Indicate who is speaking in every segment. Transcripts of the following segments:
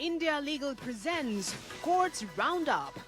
Speaker 1: India Legal presents Courts Roundup.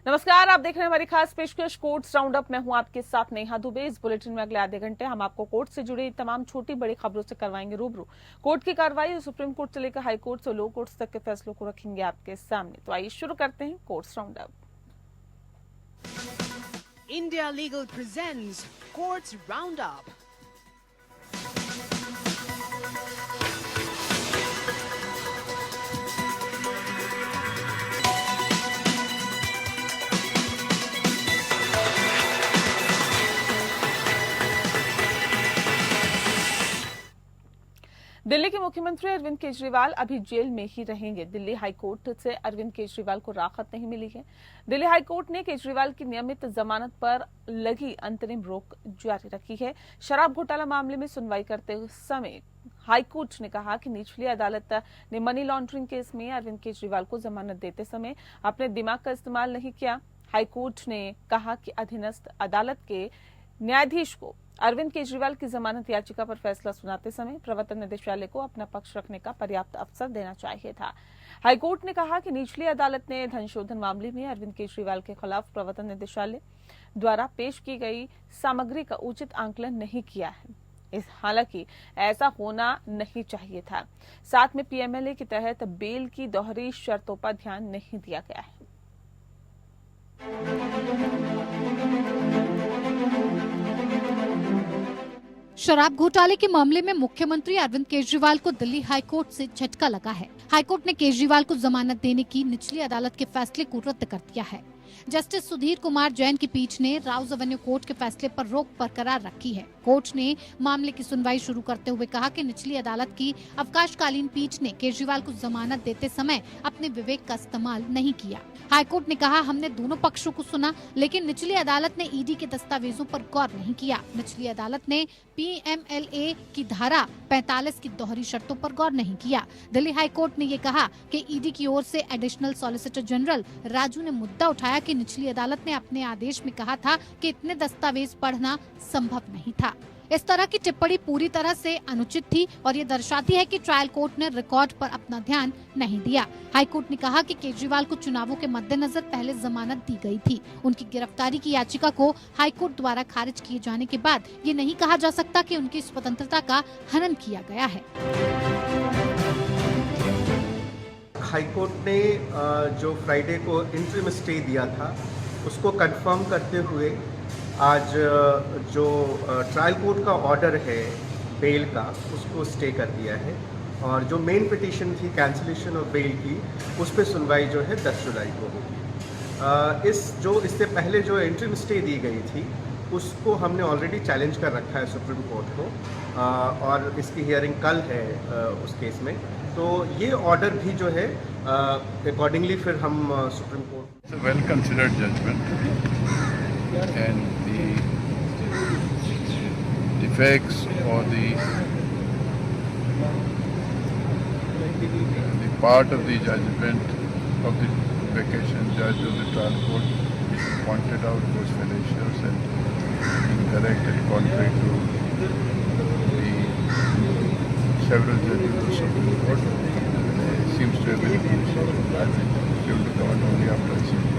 Speaker 2: नमस्कार, आप देख रहे हैं हमारी खास पेशकश कोर्ट्स राउंडअप। मैं हूं आपके साथ नेहा दुबे। इस बुलेटिन में अगले आधे घंटे हम आपको कोर्ट से जुड़ी तमाम छोटी बड़ी खबरों से करवाएंगे रूबरू। कोर्ट की कार्रवाई सुप्रीम कोर्ट से लेकर हाई कोर्ट और लो कोर्ट्स तक के फैसलों को रखेंगे आपके सामने। तो आइए शुरू करते हैं courts roundup.
Speaker 1: India Legal presents Courts Roundup.
Speaker 2: Delhi के मुख्यमंत्री अरविंद केजरीवाल अभी जेल में ही रहेंगे। दिल्ली हाईकोर्ट से अरविंद केजरीवाल को राहत नहीं मिली है। दिल्ली हाईकोर्ट ने केजरीवाल की नियमित जमानत पर लगी अंतरिम रोक जारी रखी है। शराब घोटाला मामले में सुनवाई करते समय हाईकोर्ट ने कहा कि निचली अदालत ने मनी लॉन्ड्रिंग केस में अरविंद केजरीवाल को जमानत देते समय अपने दिमाग का इस्तेमाल नहीं किया। हाईकोर्ट ने कहा कि अधीनस्थ अदालत के न्यायाधीश को अरविंद केजरीवाल की जमानत याचिका पर फैसला सुनाते समय प्रवर्तन निदेशालय को अपना पक्ष रखने का पर्याप्त अवसर देना चाहिए था। हाईकोर्ट ने कहा कि निचली अदालत ने धन शोधन मामले में अरविंद केजरीवाल के खिलाफ प्रवर्तन निदेशालय द्वारा पेश की गई सामग्री का उचित आंकलन नहीं किया है। हालांकि ऐसा होना नहीं चाहिए था। साथ में पीएमएलए के तहत बेल की दोहरी शर्तों पर ध्यान नहीं दिया गया है।
Speaker 3: शराब घोटाले के मामले में मुख्यमंत्री अरविंद केजरीवाल को दिल्ली हाईकोर्ट से झटका लगा है। हाईकोर्ट ने केजरीवाल को जमानत देने की निचली अदालत के फैसले को रद्द कर दिया है। जस्टिस सुधीर कुमार जैन की पीठ ने राउज एवेन्यू कोर्ट के फैसले पर रोक बरकरार रखी है। कोर्ट ने मामले की सुनवाई शुरू करते हुए कहा कि निचली अदालत की अवकाशकालीन पीठ ने केजरीवाल को जमानत देते समय अपने विवेक का इस्तेमाल नहीं किया। हाईकोर्ट ने कहा, हमने दोनों पक्षों को सुना, लेकिन निचली अदालत ने ईडी के दस्तावेजों पर गौर नहीं किया। निचली अदालत ने पीएमएलए की धारा 45 की दोहरी शर्तों पर गौर नहीं किया। दिल्ली हाईकोर्ट ने ये कहा कि ईडी की ओर से एडिशनल सॉलिसिटर जनरल राजू ने मुद्दा उठाया कि निचली अदालत ने अपने आदेश में कहा था कि इतने दस्तावेज पढ़ना संभव नहीं था। इस तरह की टिप्पणी पूरी तरह से अनुचित थी और ये दर्शाती है कि ट्रायल कोर्ट ने रिकॉर्ड पर अपना ध्यान नहीं दिया। हाईकोर्ट ने कहा कि केजरीवाल को चुनावों के मद्देनजर पहले जमानत दी गई थी। उनकी गिरफ्तारी की याचिका को हाईकोर्ट द्वारा खारिज किए जाने के बाद ये नहीं कहा जा सकता कि उनकी स्वतंत्रता का हनन किया गया है।
Speaker 4: हाईकोर्ट ने जो फ्राइडे को इंटरिम स्टे दिया था उसको कंफर्म करते हुए आज जो ट्रायल कोर्ट का ऑर्डर है बेल का उसको स्टे कर दिया है और जो मेन पिटीशन थी कैंसिलेशन ऑफ बेल की उस पर सुनवाई जो है 10 जुलाई को होगी। इससे पहले जो इंटरिम स्टे दी गई थी उसको हमने ऑलरेडी चैलेंज कर रखा है सुप्रीम कोर्ट को और इसकी हियरिंग कल है उस केस में। तो ये ऑर्डर भी जो है अकॉर्डिंगली फिर हम supreme court
Speaker 5: well considered judgment and the facts or the part of the judgment of the vacation judge of the trial court pointed out those fallacious and incorrect and contrary to the several judges of the Supreme Court seems to have been given to government only after a civil.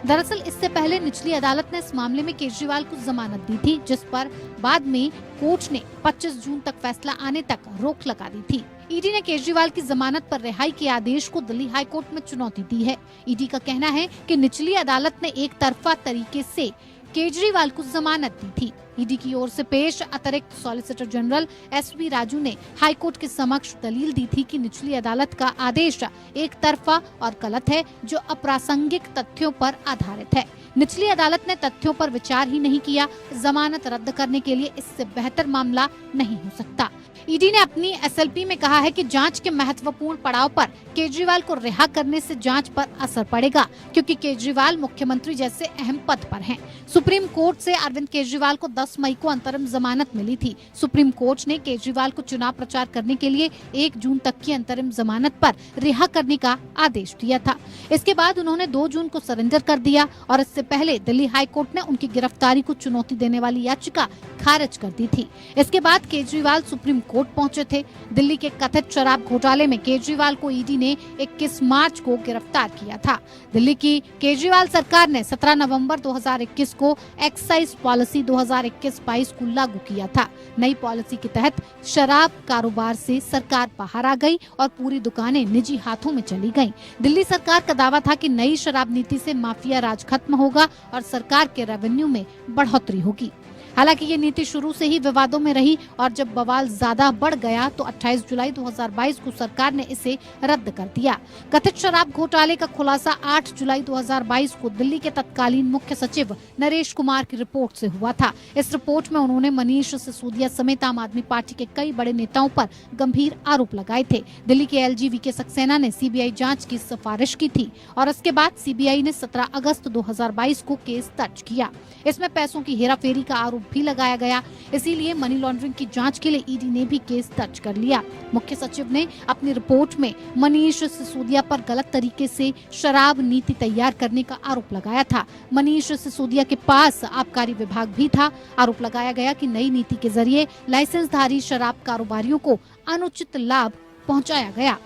Speaker 3: दरअसल इससे पहले निचली अदालत ने इस मामले में केजरीवाल को जमानत दी थी, जिस पर बाद में कोर्ट ने 25 जून तक फैसला आने तक रोक लगा दी थी। ईडी ने केजरीवाल की जमानत पर रिहाई के आदेश को दिल्ली हाईकोर्ट में चुनौती दी है। ईडी का कहना है कि निचली अदालत ने एक तरफा तरीके से केजरीवाल को जमानत दी थी। ईडी की ओर से पेश अतिरिक्त सॉलिसिटर जनरल एसवी राजू ने हाईकोर्ट के समक्ष दलील दी थी कि निचली अदालत का आदेश एक तरफा और गलत है, जो अप्रासंगिक तथ्यों पर आधारित है। निचली अदालत ने तथ्यों पर विचार ही नहीं किया। जमानत रद्द करने के लिए इससे बेहतर मामला नहीं हो सकता। ईडी ने अपनी एसएलपी में कहा है कि जांच के महत्वपूर्ण पड़ाव पर केजरीवाल को रिहा करने से जांच पर असर पड़ेगा, क्योंकि केजरीवाल मुख्यमंत्री जैसे अहम पद पर हैं। सुप्रीम कोर्ट से अरविंद केजरीवाल को 10 मई को अंतरिम जमानत मिली थी। सुप्रीम कोर्ट ने केजरीवाल को चुनाव प्रचार करने के लिए 1 जून तक की अंतरिम जमानत पर रिहा करने का आदेश दिया था। इसके बाद उन्होंने 2 जून को सरेंडर कर दिया और इससे पहले दिल्ली हाई कोर्ट ने उनकी गिरफ्तारी को चुनौती देने वाली याचिका खारिज कर दी थी। इसके बाद केजरीवाल सुप्रीम कोर्ट पहुंचे थे। दिल्ली के कथित शराब घोटाले में केजरीवाल को ईडी ने 21 मार्च को गिरफ्तार किया था। दिल्ली की केजरीवाल सरकार ने 17 नवंबर 2021 को एक्साइज पॉलिसी 2021-22 को लागू किया था। नई पॉलिसी के तहत शराब कारोबार से सरकार बाहर आ गई और पूरी दुकानें निजी हाथों में चली गईं। दिल्ली सरकार का दावा था कि नई शराब नीति से माफिया राज खत्म होगा और सरकार के रेवेन्यू में बढ़ोतरी होगी। हालांकि ये नीति शुरू से ही विवादों में रही और जब बवाल ज्यादा बढ़ गया तो 28 जुलाई 2022 को सरकार ने इसे रद्द कर दिया। कथित शराब घोटाले का खुलासा 8 जुलाई 2022 को दिल्ली के तत्कालीन मुख्य सचिव नरेश कुमार की रिपोर्ट से हुआ था। इस रिपोर्ट में उन्होंने मनीष सिसोदिया समेत आम आदमी पार्टी के कई बड़े नेताओं पर गंभीर आरोप लगाए थे। दिल्ली के एलजी वीके सक्सेना ने सीबीआई जाँच की सिफारिश की थी और इसके बाद सीबीआई ने 17 अगस्त 2022 को केस दर्ज किया। इसमें पैसों की हेराफेरी का आरोप भी लगाया गया। इसीलिए मनी लॉन्ड्रिंग की जांच के लिए ईडी ने भी केस दर्ज कर लिया। मुख्य सचिव ने अपनी रिपोर्ट में मनीष सिसोदिया पर गलत तरीके से शराब नीति तैयार करने का आरोप लगाया था। मनीष सिसोदिया के पास आबकारी विभाग भी था। आरोप लगाया गया कि नई नीति के जरिए लाइसेंसधारी शराब कारोबारियों को अनुचित लाभ पहुंचाया गया।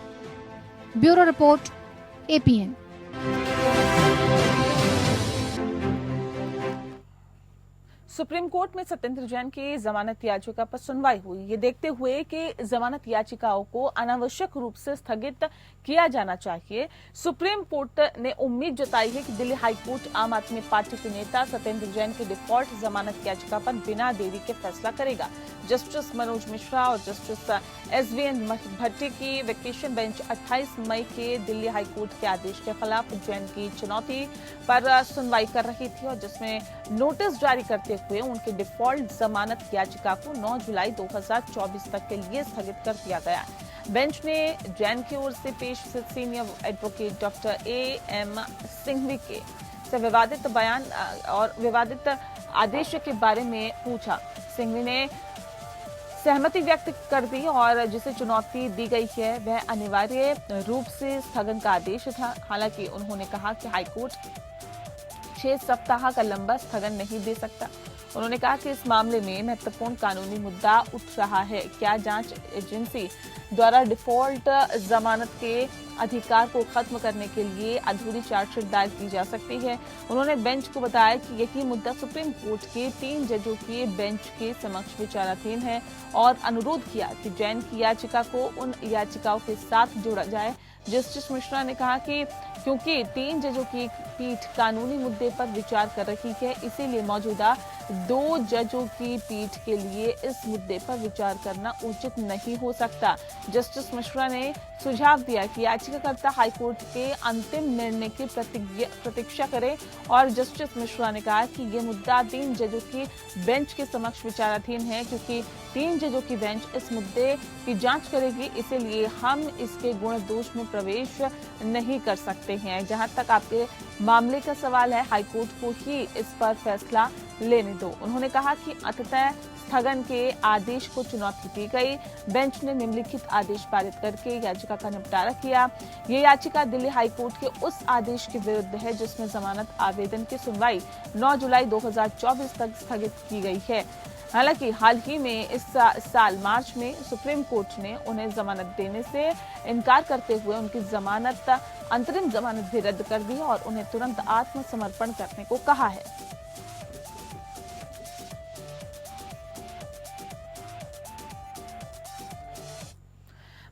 Speaker 3: Bureau report, APN.
Speaker 2: Supreme court में सत्येंद्र जैन की जमानत याचिका पर सुनवाई हुई। ये देखते हुए कि जमानत याचिकाओं को अनावश्यक रूप से स्थगित किया जाना चाहिए, सुप्रीम कोर्ट ने उम्मीद जताई है कि दिल्ली हाई कोर्ट आम आदमी पार्टी के नेता सत्येंद्र जैन की डिफॉल्ट जमानत याचिका पर बिना देरी के फैसला करेगा। जस्टिस मनोज मिश्रा और जस्टिस एसवीएन भट्टी की वेकेशन बेंच 28 मई के दिल्ली हाई कोर्ट के आदेश के खिलाफ जैन की चुनौती पर सुनवाई कर रही थी और जिसमें नोटिस जारी करते हुए उनकी डिफॉल्ट जमानत याचिका को 9 जुलाई 2024 तक के लिए स्थगित कर दिया गया। बेंच ने जैन की ओर से पेश senior advocate doctor am Singhvi के से विवादित बयान और विवादित आदेश के बारे में पूछा। सिंघवी ने सहमति व्यक्त कर दी और जिसे चुनौती दी गई है वह अनिवार्य रूप से स्थगन का आदेश था। हालांकि उन्होंने कहा कि हाईकोर्ट 6 सप्ताह का लंबा स्थगन नहीं दे सकता। उन्होंने कहा कि इस मामले में महत्वपूर्ण कानूनी मुद्दा उठ रहा है, क्या जांच एजेंसी द्वारा डिफॉल्ट जमानत के अधिकार को खत्म करने के लिए अधूरी चार्जशीट दायर की जा सकती है। उन्होंने बेंच को बताया कि यही मुद्दा सुप्रीम कोर्ट के 3 जजों के बेंच के समक्ष विचाराधीन है और अनुरोध किया कि जैन की याचिका को उन याचिकाओं के साथ जोड़ा जाए। जस्टिस मिश्रा ने कहा कि क्योंकि 3 जजों की पीठ कानूनी मुद्दे पर विचार कर रही है, इसीलिए मौजूदा 2 जजों की पीठ के लिए इस मुद्दे पर विचार करना उचित नहीं हो सकता। जस्टिस मिश्रा ने सुझाव दिया कि याचिकाकर्ता हाईकोर्ट के अंतिम निर्णय की प्रतीक्षा करे और जस्टिस मिश्रा ने कहा कि ये मुद्दा 3 जजों की बेंच के समक्ष विचाराधीन है। क्योंकि 3 जजों की बेंच इस मुद्दे की जांच करेगी, इसीलिए हम इसके गुण दोष में प्रवेश नहीं कर सकते हैं। जहां तक आपके मामले का सवाल है, हाईकोर्ट को ही इस पर फैसला लेने दो। उन्होंने कहा कि अंततः स्थगन के आदेश को चुनौती दी गई। बेंच ने निम्नलिखित आदेश पारित करके याचिका का निपटारा किया। ये याचिका दिल्ली हाईकोर्ट के उस आदेश के विरुद्ध है जिसमें जमानत आवेदन की सुनवाई 9 जुलाई 2024 तक स्थगित की गई है। हालांकि हाल ही में इस साल मार्च में सुप्रीम कोर्ट ने उन्हें जमानत देने से इनकार करते हुए उनकी अंतरिम जमानत भी रद्द कर दी और उन्हें तुरंत आत्मसमर्पण करने को कहा है।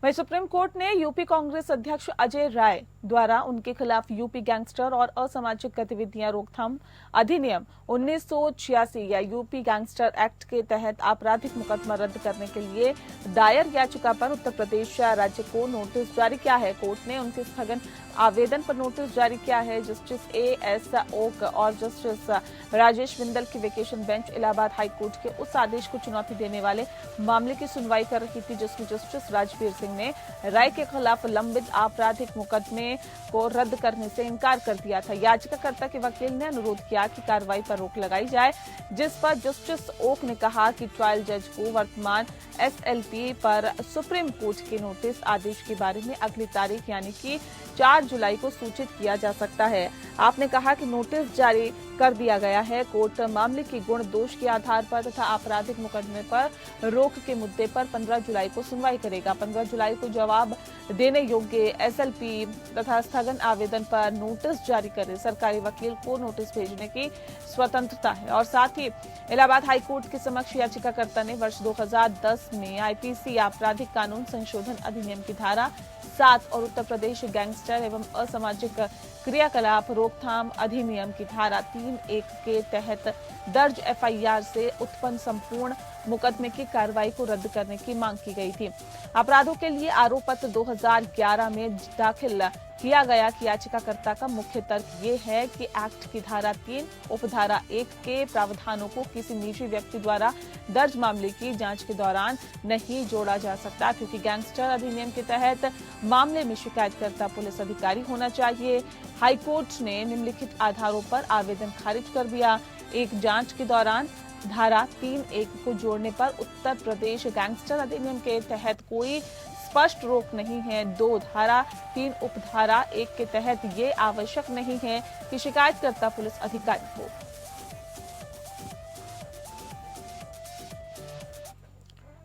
Speaker 2: वहीं सुप्रीम कोर्ट ने यूपी कांग्रेस अध्यक्ष अजय राय, द्वारा उनके खिलाफ यूपी गैंगस्टर और असामाजिक गतिविधियां रोकथाम अधिनियम 1986 या यूपी गैंगस्टर एक्ट के तहत आपराधिक मुकदमा रद्द करने के लिए दायर याचिका पर उत्तर प्रदेश राज्य को नोटिस जारी किया है। कोर्ट ने उनके स्थगन आवेदन पर नोटिस जारी किया है। Justice A.S. ओक और जस्टिस राजेश बिंदल की vacation bench Allahabad high court के उस आदेश को चुनौती देने वाले मामले की सुनवाई कर रही थी, जिसमें जस्टिस राजवीर सिंह ने राय के खिलाफ लंबित आपराधिक मुकदमे को रद्द करने से इनकार कर दिया था। याचिकाकर्ता के वकील ने अनुरोध किया कि कार्रवाई पर रोक लगाई जाए, जिस पर जस्टिस ओक ने कहा कि ट्रायल जज को वर्तमान SLP पर सुप्रीम कोर्ट के नोटिस आदेश के बारे में अगली तारीख यानी कि 4 जुलाई को सूचित किया जा सकता है। आपने कहा कि नोटिस जारी कर दिया गया है। कोर्ट मामले की गुण दोष के आधार पर तथा आपराधिक मुकदमे पर रोक के मुद्दे पर 15 जुलाई को सुनवाई करेगा। 15 जुलाई को जवाब देने योग्य SLP तथा स्थगन आवेदन पर नोटिस जारी करे सरकारी वकील को नोटिस भेजने की स्वतंत्रता है। और साथ ही इलाहाबाद हाई कोर्ट के समक्ष याचिकाकर्ता ने वर्ष 2010 में IPC आपराधिक कानून संशोधन अधिनियम की धारा 7 और उत्तर प्रदेश गैंगस्टर एवं असामाजिक क्रियाकलाप रोकथाम अधिनियम की धारा 3(1) के तहत दर्ज FIR से उत्पन्न संपूर्ण मुकदमे की कार्रवाई को रद्द करने की मांग की गई थी। अपराधों के लिए आरोप पत्र 2011 में दाखिल किया गया कि याचिकाकर्ता का मुख्य तर्क ये है कि एक्ट की धारा 3 उपधारा 1 के प्रावधानों को किसी निजी व्यक्ति द्वारा दर्ज मामले की जांच के दौरान नहीं जोड़ा जा सकता, क्योंकि गैंगस्टर अधिनियम के तहत मामले में शिकायतकर्ता पुलिस अधिकारी होना चाहिए। हाईकोर्ट ने निम्नलिखित आधारों पर आवेदन खारिज कर दिया। एक, जांच के दौरान धारा 3(1) को जोड़ने पर उत्तर प्रदेश गैंगस्टर अधिनियम के तहत कोई स्पष्ट रोक नहीं है। 2, धारा 3 उपधारा 1 के तहत ये आवश्यक नहीं है कि शिकायतकर्ता पुलिस अधिकारी हो।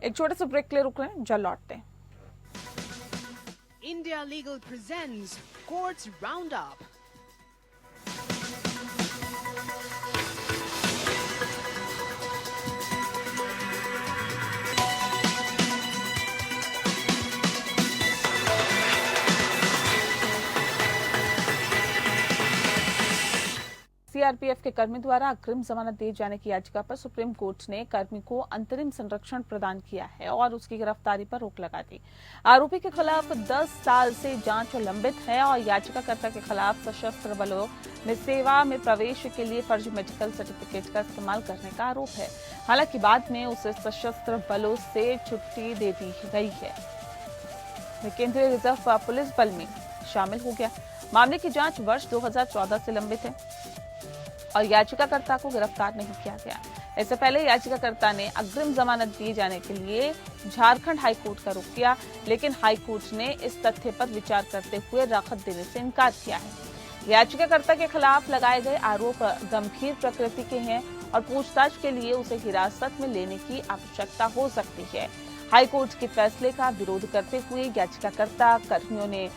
Speaker 2: एक छोटे से ब्रेक के लिए रुक रहे हैं, जल्द लौटते हैं।
Speaker 1: India Legal presents Courts Roundup.
Speaker 2: CRPF के कर्मी द्वारा अग्रिम जमानत दिए जाने की याचिका पर सुप्रीम कोर्ट ने कर्मी को अंतरिम संरक्षण प्रदान किया है और उसकी गिरफ्तारी पर रोक लगा दी। आरोपी के खिलाफ 10 साल से जांच लंबित है और याचिकाकर्ता के खिलाफ सशस्त्र बलों में सेवा में प्रवेश के लिए फर्जी मेडिकल सर्टिफिकेट का इस्तेमाल करने का आरोप है। हालांकि बाद में उसे सशस्त्र बलों से छुट्टी दे दी गई है। वह केंद्रीय रिजर्व पुलिस बल में शामिल हो गया। मामले की जांच वर्ष 2014 से लंबित है और याचिकाकर्ता को गिरफ्तार नहीं किया गया। इससे पहले याचिकाकर्ता ने अग्रिम जमानत दिए जाने के लिए झारखंड हाईकोर्ट का रुख किया, लेकिन हाईकोर्ट ने इस तथ्य पर विचार करते हुए राहत देने से इनकार किया है। याचिकाकर्ता के खिलाफ लगाए गए आरोप गंभीर प्रकृति के हैं और पूछताछ के लिए उसे हिरासत में लेने की आवश्यकता हो सकती है। हाईकोर्ट के फैसले का विरोध करते हुए याचिकाकर्ता कर्मियों ने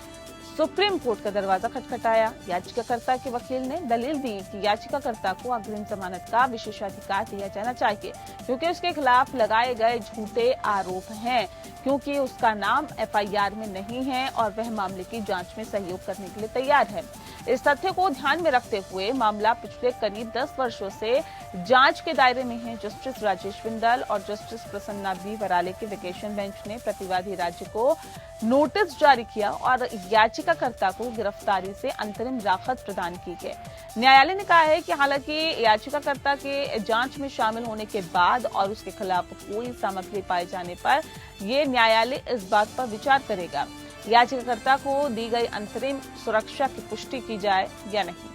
Speaker 2: सुप्रीम कोर्ट का दरवाजा खटखटाया। याचिकाकर्ता के वकील ने दलील दी कि याचिकाकर्ता को अग्रिम जमानत का विशेषाधिकार दिया जाना चाहिए, क्योंकि उसके खिलाफ लगाए गए झूठे आरोप हैं, क्योंकि उसका नाम FIR में नहीं है और वह मामले की जांच में सहयोग करने के लिए तैयार है। इस तथ्य को ध्यान में रखते हुए मामला पिछले करीब 10 वर्षों से जांच के दायरे में है। जस्टिस राजेश बिंदल और जस्टिस प्रसन्ना B वराले के वेकेशन बेंच ने प्रतिवादी राज्य को नोटिस जारी किया और याचिकाकर्ता को गिरफ्तारी से अंतरिम राहत प्रदान की है। न्यायालय ने कहा है कि हालांकि याचिकाकर्ता के जांच में शामिल होने के बाद और उसके खिलाफ कोई सामग्री पाए जाने पर ये न्यायालय इस बात पर विचार करेगा याचिकाकर्ता को दी गई अंतरिम सुरक्षा की पुष्टि की जाए या नहीं।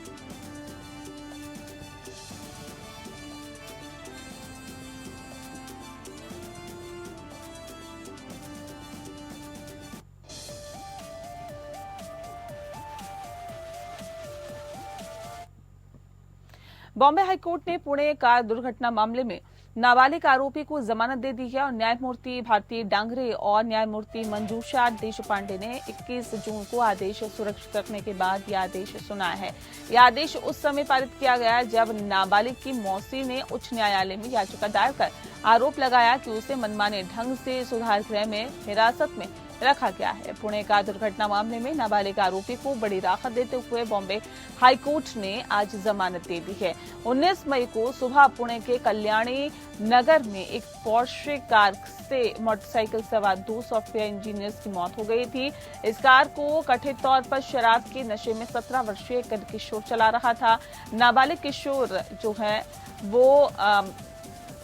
Speaker 2: बॉम्बे हाईकोर्ट ने पुणे कार दुर्घटना मामले में नाबालिग आरोपी को जमानत दे दी है और न्यायमूर्ति भारती डांगरे और न्यायमूर्ति मंजूषा देशपांडे ने 21 जून को आदेश सुरक्षित रखने के बाद यह आदेश सुनाया है। यह आदेश उस समय पारित किया गया जब नाबालिग की मौसी ने उच्च न्यायालय में याचिका दायर कर आरोप लगाया कि उसे मनमाने ढंग से सुधार गृह में हिरासत में रखा गया है। पुणे का दुर्घटना मामले में नाबालिग आरोपी को बड़ी राहत देते हुए बॉम्बे हाईकोर्ट ने आज जमानत दे दी है। 19 मई को सुबह पुणे के कल्याणी नगर में एक पोर्शे कार से मोटरसाइकिल सवार 2 सॉफ्टवेयर इंजीनियर्स की मौत हो गई थी। इस कार को कथित तौर पर शराब के नशे में 17 वर्षीय एक किशोर चला रहा था। नाबालिग किशोर जो है वो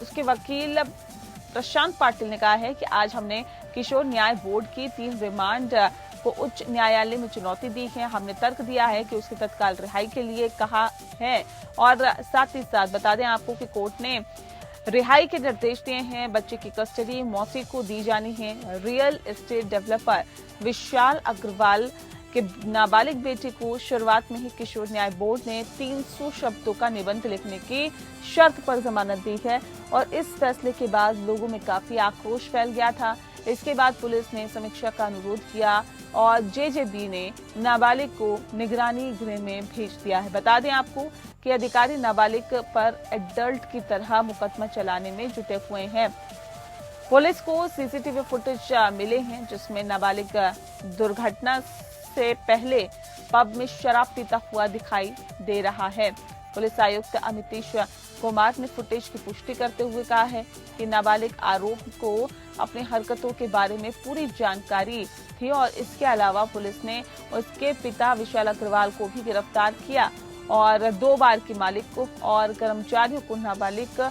Speaker 2: उसके वकील प्रशांत पाटिल ने कहा है कि आज हमने किशोर न्याय बोर्ड की 3 रिमांड को उच्च न्यायालय में चुनौती दी है। हमने तर्क दिया है कि उसकी तत्काल रिहाई के लिए कहा है और साथ ही साथ बता दें आपको कि कोर्ट ने रिहाई के निर्देश दिए हैं। बच्चे की कस्टडी मौसी को दी जानी है। रियल एस्टेट डेवलपर विशाल अग्रवाल के नाबालिग बेटे को शुरुआत में ही किशोर न्याय बोर्ड ने 300 शब्दों का निबंध लिखने की शर्त पर जमानत दी है और इस फैसले के बाद लोगों में काफी आक्रोश फैल गया था। इसके बाद पुलिस ने समीक्षा का अनुरोध किया और जेजेबी ने नाबालिग को निगरानी गृह में भेज दिया है। बता दें आपको कि अधिकारी नाबालिग पर एडल्ट की तरह मुकदमा चलाने में जुटे हुए हैं। पुलिस को सीसीटीवी फुटेज मिले हैं जिसमें नाबालिग दुर्घटना से पहले पब में शराब पीता हुआ दिखाई दे रहा है। पुलिस आयुक्त अमितेश कुमार ने फुटेज की पुष्टि करते हुए कहा है कि नाबालिग आरोप को अपनी हरकतों के बारे में पूरी जानकारी थी और इसके अलावा पुलिस ने उसके पिता विशाल अग्रवाल को भी गिरफ्तार किया और 2 बार की मालिक को और कर्मचारियों को नाबालिग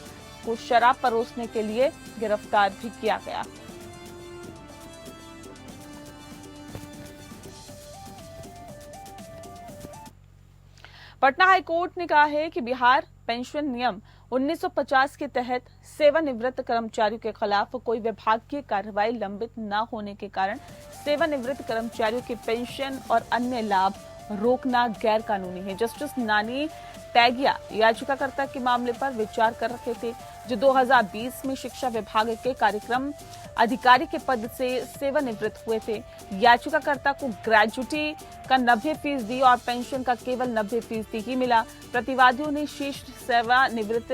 Speaker 2: को शराब परोसने के लिए गिरफ्तार भी किया गया। पटना हाईकोर्ट ने कहा है कि बिहार पेंशन नियम 1950 के तहत सेवानिवृत्त कर्मचारियों के खिलाफ कोई विभागीय कार्रवाई लंबित न होने के कारण सेवानिवृत्त कर्मचारियों की पेंशन और अन्य लाभ रोकना गैर कानूनी है। जस्टिस नानी तैगिया याचिकाकर्ता के मामले पर विचार कर रहे थे, जो 2020 में शिक्षा विभाग के कार्यक्रम अधिकारी के पद से सेवानिवृत्त हुए थे। याचिकाकर्ता को ग्रेजुटी का 90% और पेंशन का केवल 90% ही मिला। प्रतिवादियों ने शेष सेवानिवृत्त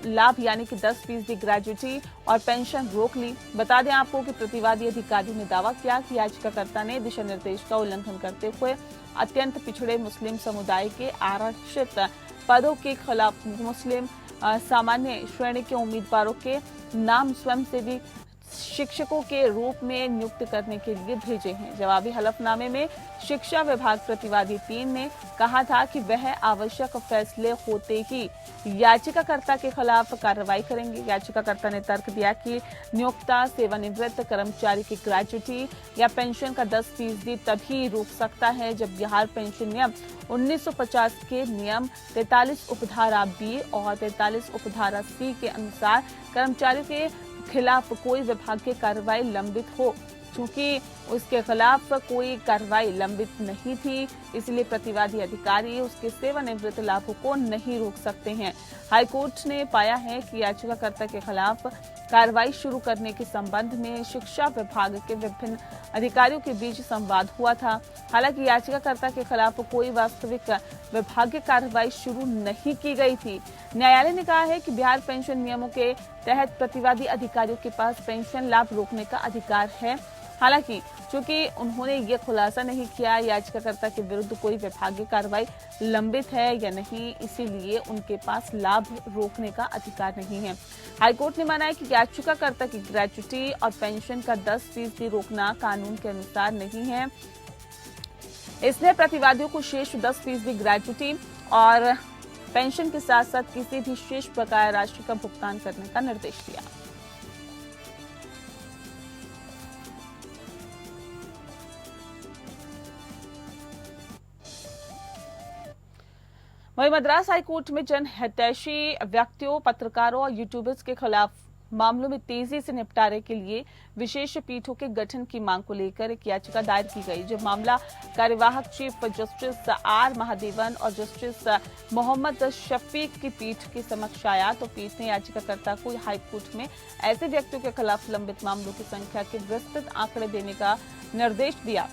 Speaker 2: लाभ यानी कि 10% ग्रेजुटी और पेंशन रोक ली। बता दें आपको कि प्रतिवादी अधिकारियों ने दावा किया कि याचिकाकर्ता ने दिशा निर्देश का उल्लंघन करते हुए अत्यंत पिछड़े मुस्लिम समुदाय के आरक्षित पदों के खिलाफ मुस्लिम सामान्य श्रेणी के उम्मीदवारों के नाम स्वयंसेवी शिक्षकों के रूप में नियुक्त करने के लिए भेजे हैं। जवाबी हलफनामे में शिक्षा विभाग प्रतिवादी 3 ने कहा था कि वह आवश्यक फैसले होते ही याचिकाकर्ता के खिलाफ कार्रवाई करेंगे। याचिकाकर्ता ने तर्क दिया कि नियोक्ता सेवानिवृत्त कर्मचारी की ग्रेजुटी या पेंशन का 10% तभी रोक सकता है जब बिहार पेंशन नियम 1950 के नियम 43 उपधारा बी और 43 उपधारा सी के अनुसार कर्मचारियों के खिलाफ कोई विभागीय कार्रवाई लंबित हो। चूंकि उसके खिलाफ कोई कार्रवाई लंबित नहीं थी, इसलिए प्रतिवादी अधिकारी उसके सेवानिवृत्त लाभों को नहीं रोक सकते हैं। हाईकोर्ट ने पाया है कि याचिकाकर्ता के खिलाफ कार्रवाई शुरू करने के संबंध में शिक्षा विभाग के विभिन्न अधिकारियों के बीच संवाद हुआ था। हालांकि याचिकाकर्ता के खिलाफ कोई वास्तविक विभागीय कार्रवाई शुरू नहीं की गई थी। न्यायालय ने कहा है कि बिहार पेंशन नियमों के तहत प्रतिवादी अधिकारियों के पास पेंशन लाभ रोकने का अधिकार है। हालांकि चूंकि उन्होंने ये खुलासा नहीं किया याचिकाकर्ता के विरुद्ध कोई विभागीय कार्रवाई लंबित है या नहीं, इसीलिए उनके पास लाभ रोकने का अधिकार नहीं है। हाईकोर्ट ने माना है कि याचिकाकर्ता की ग्रेजुटी और पेंशन का 10% रोकना कानून के अनुसार नहीं है। इसने प्रतिवादियों को शेष 10% ग्रेजुटी और पेंशन के साथ साथ किसी भी शेष बकाया राशि का भुगतान करने का निर्देश दिया। वहीं मद्रास हाईकोर्ट में जनहितैषी व्यक्तियों, पत्रकारों और यूट्यूबर्स के खिलाफ मामलों में तेजी से निपटारे के लिए विशेष पीठों के गठन की मांग को लेकर एक याचिका दायर की गई। जब मामला कार्यवाहक चीफ जस्टिस आर महादेवन और जस्टिस मोहम्मद शफीक की पीठ के समक्ष आया तो पीठ ने याचिकाकर्ता को हाईकोर्ट में ऐसे व्यक्तियों के खिलाफ लंबित मामलों की संख्या के विस्तृत आंकड़े देने का निर्देश दिया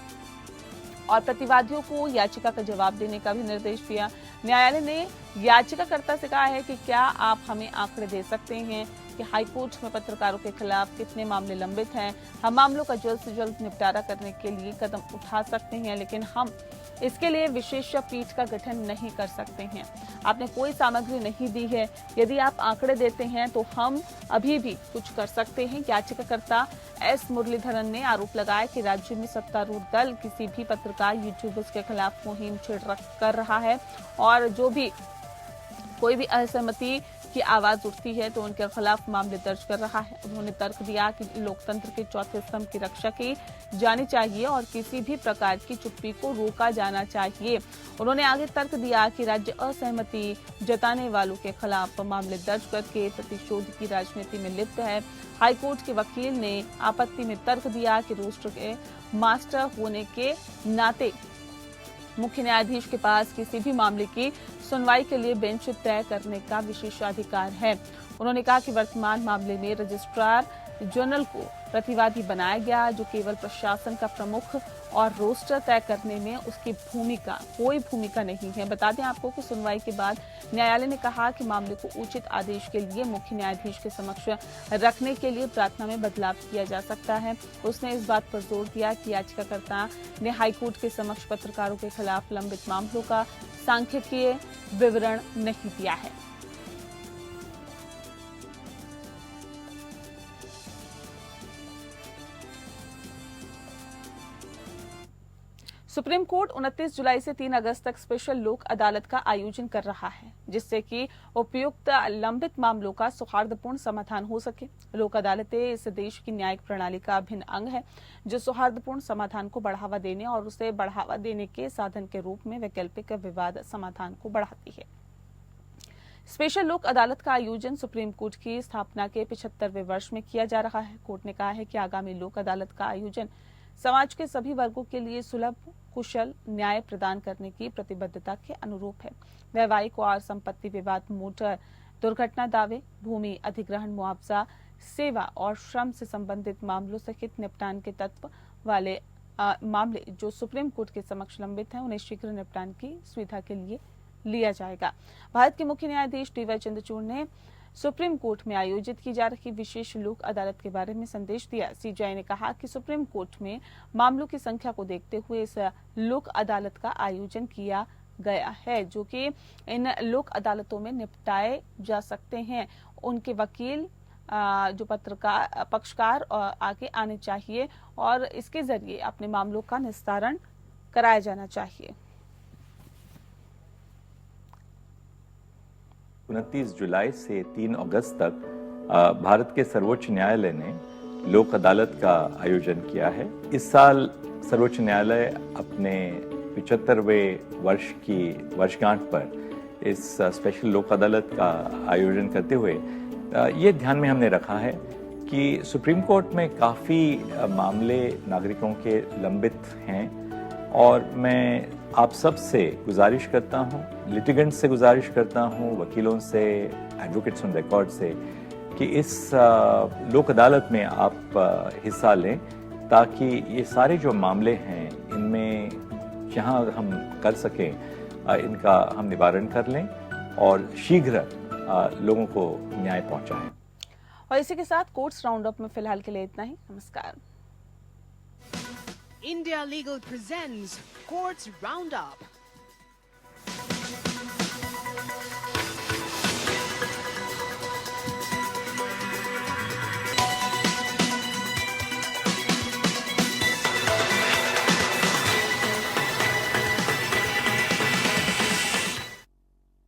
Speaker 2: और प्रतिवादियों को याचिका का जवाब देने का भी निर्देश दिया। न्यायालय ने याचिकाकर्ता से कहा है कि क्या आप हमें आंकड़े दे सकते हैं कि हाईकोर्ट में पत्रकारों के खिलाफ कितने मामले लंबित हैं। हम मामलों का जल्द से जल्द निपटारा करने के लिए कदम उठा सकते हैं, लेकिन हम इसके लिए विशेष पीठ का गठन नहीं कर सकते हैं। आपने कोई सामग्री नहीं दी है। यदि आप आंकड़े देते हैं तो हम अभी भी कुछ कर सकते हैं। याचिकाकर्ता एस मुरलीधरन ने आरोप लगाया कि राज्य में सत्तारूढ़ दल किसी भी पत्रकार यूट्यूबर्स के खिलाफ मुहिम कर रहा है और जो भी कोई भी असहमति की आवाज उठती है तो उनके खिलाफ मामले दर्ज कर रहा है। उन्होंने तर्क दिया कि लोकतंत्र के चौथे स्तंभ की रक्षा की जानी चाहिए और किसी भी प्रकार की चुप्पी को रोका जाना चाहिए। उन्होंने आगे तर्क दिया कि राज्य असहमति जताने वालों के खिलाफ मामले दर्ज करके प्रतिशोध की राजनीति में लिप्त है। हाईकोर्ट के वकील ने आपत्ति में तर्क दिया कि रोस्टर के मास्टर होने के नाते मुख्य न्यायाधीश के पास किसी भी मामले की सुनवाई के लिए बेंच तय करने का विशेषाधिकार है। उन्होंने कहा कि वर्तमान मामले में रजिस्ट्रार जनरल को प्रतिवादी बनाया गया, जो केवल प्रशासन का प्रमुख और रोस्टर तय करने में उसकी कोई भूमिका नहीं है। बता दें आपको कि सुनवाई के बाद न्यायालय ने कहा कि मामले को उचित आदेश के लिए मुख्य न्यायाधीश के समक्ष रखने के लिए प्रार्थना में बदलाव किया जा सकता है। उसने इस बात पर जोर दिया कि याचिकाकर्ता ने हाईकोर्ट के समक्ष पत्रकारों के खिलाफ लंबित मामलों का सांख्यिकीय विवरण नहीं दिया है। सुप्रीम कोर्ट 29 जुलाई से 3 अगस्त तक स्पेशल लोक अदालत का आयोजन कर रहा है, जिससे कि उपयुक्त लंबित मामलों का सौहार्दपूर्ण समाधान हो सके। लोक अदालतें इस देश की न्यायिक प्रणाली का अभिन्न अंग है, जो सौहार्दपूर्ण समाधान को बढ़ावा देने और उसे बढ़ावा देने के साधन के रूप में वैकल्पिक विवाद समाधान को बढ़ाती है। स्पेशल लोक अदालत का आयोजन सुप्रीम कोर्ट की स्थापना के 75वें वर्ष में किया जा रहा है। कोर्ट ने कहा है कि आगामी लोक अदालत का आयोजन समाज के सभी वर्गों के लिए सुलभ कुशल न्याय प्रदान करने की प्रतिबद्धता के अनुरूप है। वैवाहिक और संपत्ति विवाद, मोटर दुर्घटना दावे, भूमि अधिग्रहण, मुआवजा, सेवा और श्रम से संबंधित मामलों सहित निपटान के तत्व वाले मामले जो सुप्रीम कोर्ट के समक्ष लंबित हैं, उन्हें शीघ्र निपटान की सुविधा के लिए लिया जाएगा। भारत के मुख्य न्यायाधीश डी वाई चंद्रचूड़ ने सुप्रीम कोर्ट में आयोजित की जा रही विशेष लोक अदालत के बारे में संदेश दिया। सीजेआई ने कहा कि सुप्रीम कोर्ट में मामलों की संख्या को देखते हुए इस लोक अदालत का आयोजन किया गया है, जो कि इन लोक अदालतों में निपटाए जा सकते हैं। उनके वकील जो पक्षकार आगे आने चाहिए और इसके जरिए अपने मामलों का निस्तारण कराया जाना चाहिए।
Speaker 6: 29 जुलाई से 3 अगस्त तक भारत के सर्वोच्च न्यायालय ने लोक अदालत का आयोजन किया है। इस साल सर्वोच्च न्यायालय अपने 75वें वर्ष की वर्षगांठ पर इस स्पेशल लोक अदालत का आयोजन करते हुए ये ध्यान में हमने रखा है कि सुप्रीम कोर्ट में काफ़ी मामले नागरिकों के लंबित हैं और मैं आप सब से गुजारिश करता हूं, लिटिगेंट से गुजारिश करता हूं, वकीलों से, एडवोकेट्स ऑन रिकॉर्ड से कि इस लोक अदालत में आप हिस्सा लें, ताकि ये सारे जो मामले हैं इनमें जहां हम कर सकें इनका हम निवारण कर लें और शीघ्र लोगों को न्याय पहुंचाएं।
Speaker 2: और इसी के साथ कोर्ट्स राउंड अप में फिलहाल के लिए इतना ही। नमस्कार।
Speaker 1: India Legal presents Courts Roundup.